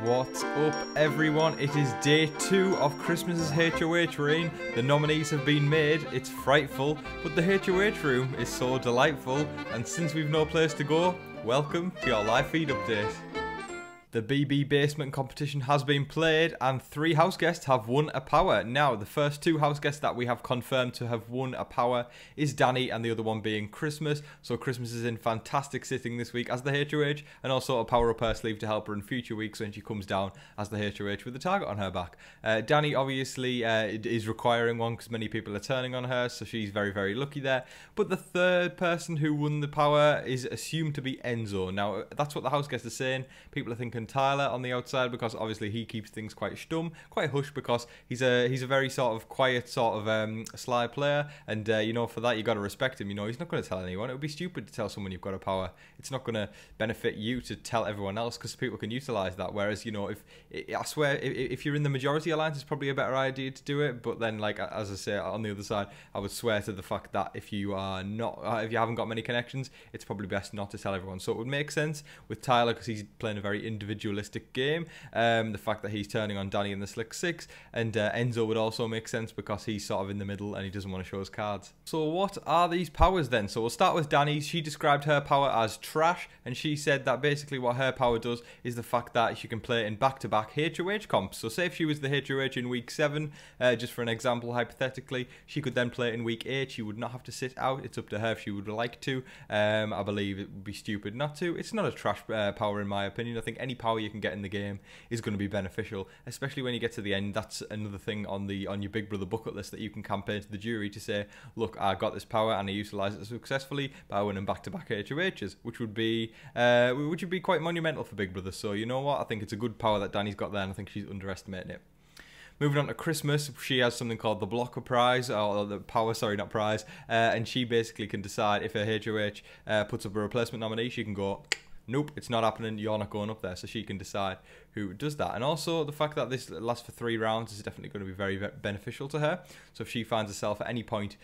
What's up, everyone? It is day 2 of Christmas's HoH reign. The nominees have been made. It's frightful, but the HoH room is so delightful. And since we've no place to go, welcome to your live feed update. The BB Basement competition has been played and 3 house guests have won a power. Now, the first 2 house guests that we have confirmed to have won a power is Danny and the other one being Christmas. So Christmas is in fantastic sitting this week as the HoH and also a power up her sleeve to help her in future weeks when she comes down as the HoH with the target on her back. Danny obviously is requiring one because many people are turning on her, so she's very, very lucky there. But the third person who won the power is assumed to be Enzo. Now, that's what the house guests are saying. People are thinking Tyler on the outside because obviously he keeps things quite stum, quite hush because he's a very sort of quiet sort of sly player, and you know, for that you got to respect him. You know, he's not going to tell anyone. It would be stupid to tell someone you've got a power. It's not going to benefit you to tell everyone else because people can utilize that. Whereas, you know, I swear if you're in the majority alliance, it's probably a better idea to do it. But then, like, as I say, on the other side, I would swear to the fact that if you are not, if you haven't got many connections, it's probably best not to tell everyone. So it would make sense with Tyler because he's playing a very individualistic game. The fact that he's turning on Danny in the Slick 6, and Enzo would also make sense because he's sort of in the middle and he doesn't want to show his cards. So what are these powers then? So we'll start with Danny. She described her power as trash, and she said that basically what her power does is the fact that she can play in back-to-back HoH comps. So say if she was the HoH in week 7, just for an example, hypothetically, she could then play in week 8. She would not have to sit out. It's up to her if she would like to. I believe it would be stupid not to. It's not a trash power in my opinion. I think any power you can get in the game is going to be beneficial, especially when you get to the end. That's another thing on your Big Brother bucket list that you can campaign to the jury to say, look, I got this power and I utilised it successfully by winning back-to-back HoHs, which would be quite monumental for Big Brother. So you know what, I think it's a good power that Danny's got there, and I think she's underestimating it. Moving on to Christmas, she has something called the blocker prize, or the power, sorry, not prize, and she basically can decide if her HoH puts up a replacement nominee. She can go, nope, it's not happening, you're not going up there, so she can decide who does that. And also the fact that this lasts for 3 rounds is definitely going to be very, very beneficial to her. So if she finds herself at any point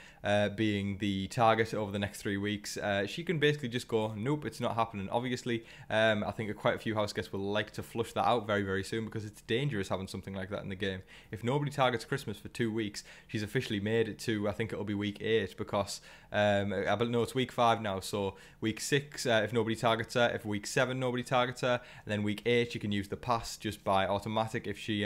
being the target over the next 3 weeks, she can basically just go, nope, it's not happening. Obviously, I think quite a few house guests will like to flush that out very, very soon because it's dangerous having something like that in the game. If nobody targets Christmas for 2 weeks, she's officially made it to, I think it'll be week 8 because, no, it's week 5 now, so week 6, if nobody targets her, if week 7 nobody targets her, and then week 8 she can use the pass just by automatic. If she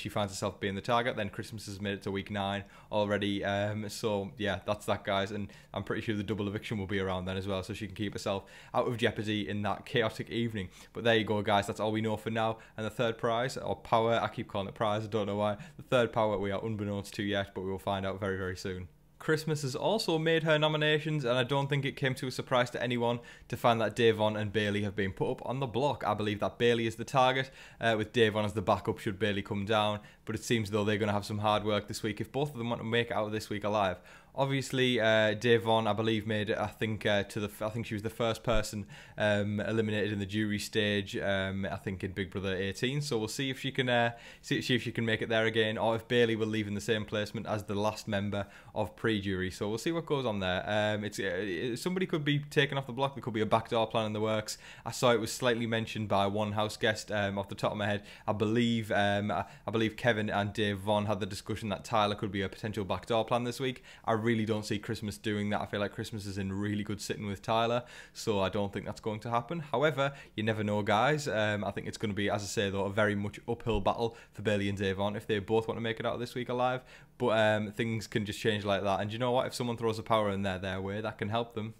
finds herself being the target, then Christmas has made it to week 9 already. So yeah, that's that, guys, and I'm pretty sure the double eviction will be around then as well, so she can keep herself out of jeopardy in that chaotic evening. But there you go, guys, that's all we know for now. And the third prize, or power, I keep calling it prize, I don't know why, the third power we are unbeknownst to yet, but we will find out very, very soon. Christmas has also made her nominations, and I don't think it came to a surprise to anyone to find that Davon and Bailey have been put up on the block. I believe that Bailey is the target, with Davon as the backup should Bailey come down, but it seems though they're going to have some hard work this week if both of them want to make it out of this week alive. Obviously, Davon, I believe, made it. I think she was the first person eliminated in the jury stage. I think in Big Brother 18. So we'll see if she can see if she can make it there again, or if Bailey will leave in the same placement as the last member of pre-jury. So we'll see what goes on there. Somebody could be taken off the block. There could be a backdoor plan in the works. I saw it was slightly mentioned by one house guest off the top of my head. I believe Kevin and Davon had the discussion that Tyler could be a potential backdoor plan this week. I really don't see Christmas doing that. I feel like Christmas is in really good sitting with Tyler, so I don't think that's going to happen. However, you never know, guys. I think it's going to be, as I say though, a very much uphill battle for Bailey and Davon if they both want to make it out of this week alive. But things can just change like that, and you know what, if someone throws a power in their way, that can help them.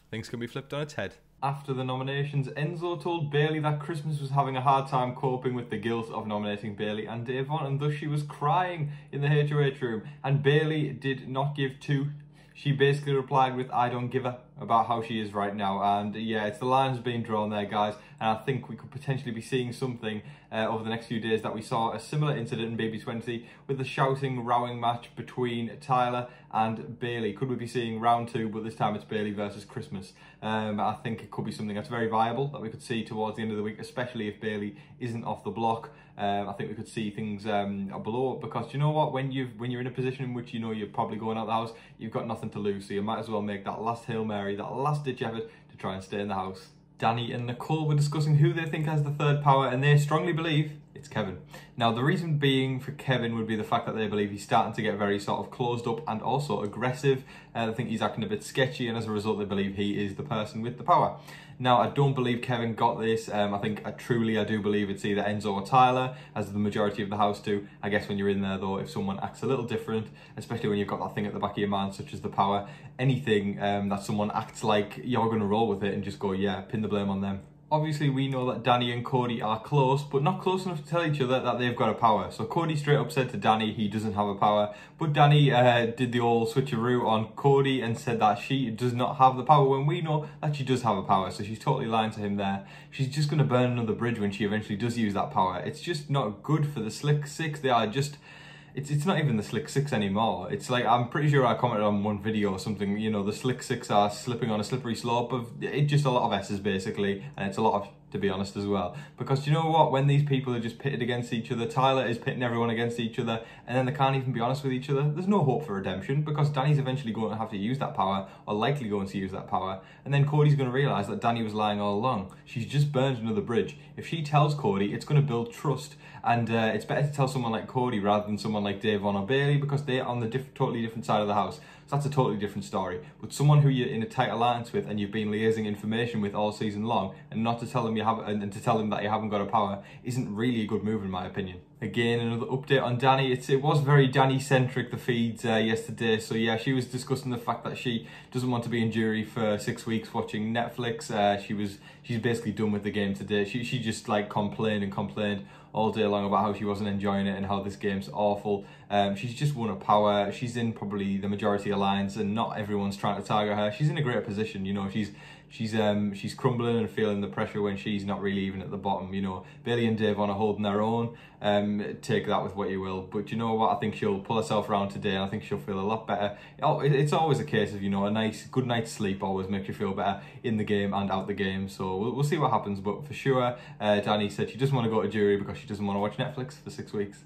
Things can be flipped on its head. After the nominations, Enzo told Bailey that Christmas was having a hard time coping with the guilt of nominating Bailey and Davon, and thus she was crying in the HoH room, and Bailey did not give 2. She basically replied with, I don't give a, about how she is right now. And yeah, it's the lines being drawn there, guys, and I think we could potentially be seeing something over the next few days that we saw a similar incident in Baby 20 with the shouting, rowing match between Tyler and Bailey. Could we be seeing round 2, but this time it's Bailey versus Christmas? I think it could be something that's very viable that we could see towards the end of the week, especially if Bailey isn't off the block. I think we could see things below, because you know what, when you're in a position in which you know you're probably going out the house, you've got nothing to lose, so you might as well make that last Hail Mary, that last ditch effort to try and stay in the house. Danny and Nicole were discussing who they think has the third power, and they strongly believe it's Kevin. Now, the reason being for Kevin would be the fact that they believe he's starting to get very sort of closed up and also aggressive. I think he's acting a bit sketchy, and as a result, they believe he is the person with the power. Now, I don't believe Kevin got this. I do believe it's either Enzo or Tyler, as the majority of the house do. I guess when you're in there, though, if someone acts a little different, especially when you've got that thing at the back of your mind, such as the power, anything that someone acts like, you're going to roll with it and just go, yeah, pin the blame on them. Obviously, we know that Danny and Cody are close, but not close enough to tell each other that they've got a power. So Cody straight up said to Danny he doesn't have a power, but Danny did the old switcheroo on Cody and said that she does not have the power when we know that she does have a power. So she's totally lying to him there. She's just going to burn another bridge when she eventually does use that power. It's just not good for the Slick Six. They are just... It's not even the Slick Six anymore. It's like, I'm pretty sure I commented on one video or something, you know, the Slick Six are slipping on a slippery slope of, it's just a lot of S's basically, and it's a lot of, to be honest, as well. Because you know what, when these people are just pitted against each other, Tyler is pitting everyone against each other, and then they can't even be honest with each other, there's no hope for redemption, because Danny's eventually going to have to use that power, or likely going to use that power, and then Cody's going to realise that Danny was lying all along. She's just burned another bridge. If she tells Cody, it's going to build trust, and it's better to tell someone like Cody rather than someone like Davon or Bailey, because they're on the totally different side of the house. So that's a totally different story. But someone who you're in a tight alliance with and you've been liaising information with all season long, and not to tell them and to tell them that you haven't got a power, isn't really a good move in my opinion. Again, another update on Danny. It was very Danny-centric, the feeds yesterday. So yeah, she was discussing the fact that she doesn't want to be in jury for 6 weeks watching Netflix. She's basically done with the game today. She just like complained and complained all day long about how she wasn't enjoying it and how this game's awful. She's just won a power. She's in probably the majority alliance, and not everyone's trying to target her. She's in a great position, you know. She's crumbling and feeling the pressure when she's not really even at the bottom, you know. Bailey and Davon are holding their own. Take that with what you will, but you know what, I think she'll pull herself around today, and I think she'll feel a lot better. It's always a case of, you know, a good night's sleep always makes you feel better in the game and out the game, so we'll see what happens. But for sure, Danny said she doesn't want to go to jury because she doesn't want to watch Netflix for 6 weeks.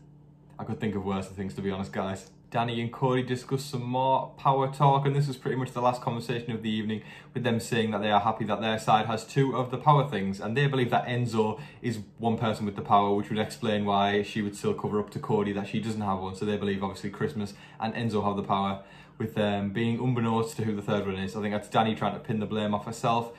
I could think of worse things, to be honest, guys. Danny and Cody discussed some more power talk, and this was pretty much the last conversation of the evening, with them saying that they are happy that their side has 2 of the power things, and they believe that Enzo is one person with the power, which would explain why she would still cover up to Cody that she doesn't have one. So they believe obviously Christmas and Enzo have the power, with being unbeknownst to who the third one is. I think that's Danny trying to pin the blame off herself,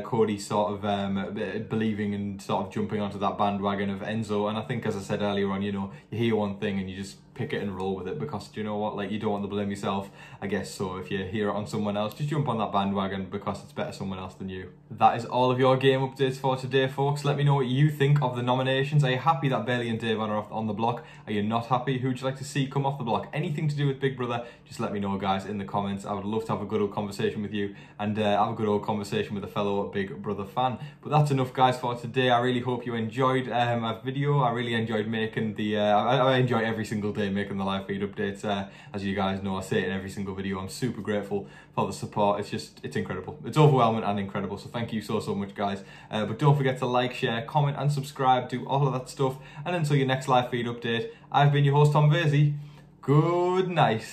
Cody sort of believing and sort of jumping onto that bandwagon of Enzo. And I think, as I said earlier on, you know, you hear one thing and you just pick it and roll with it, because do you know what, like, you don't want to blame yourself, I guess. So if you hear it on someone else, just jump on that bandwagon, because it's better someone else than you. That is all of your game updates for today, folks. Let me know what you think of the nominations. Are you happy that Bailey and Davon are on the block? Are you not happy? Who would you like to see come off the block? Anything to do with Big Brother, just let me know, guys, in the comments. I would love to have a good old conversation with you, and have a good old conversation with a fellow Big Brother fan. But that's enough, guys, for today. I really hope you enjoyed my video. I really enjoyed making the I enjoy every single day making the live feed updates. As you guys know, I say it in every single video. I'm super grateful for the support. It's incredible. It's overwhelming and incredible. So thank you so much, guys. But don't forget to like, share, comment and subscribe. Do all of that stuff. And until your next live feed update, I've been your host, Tom Vasey. Good night.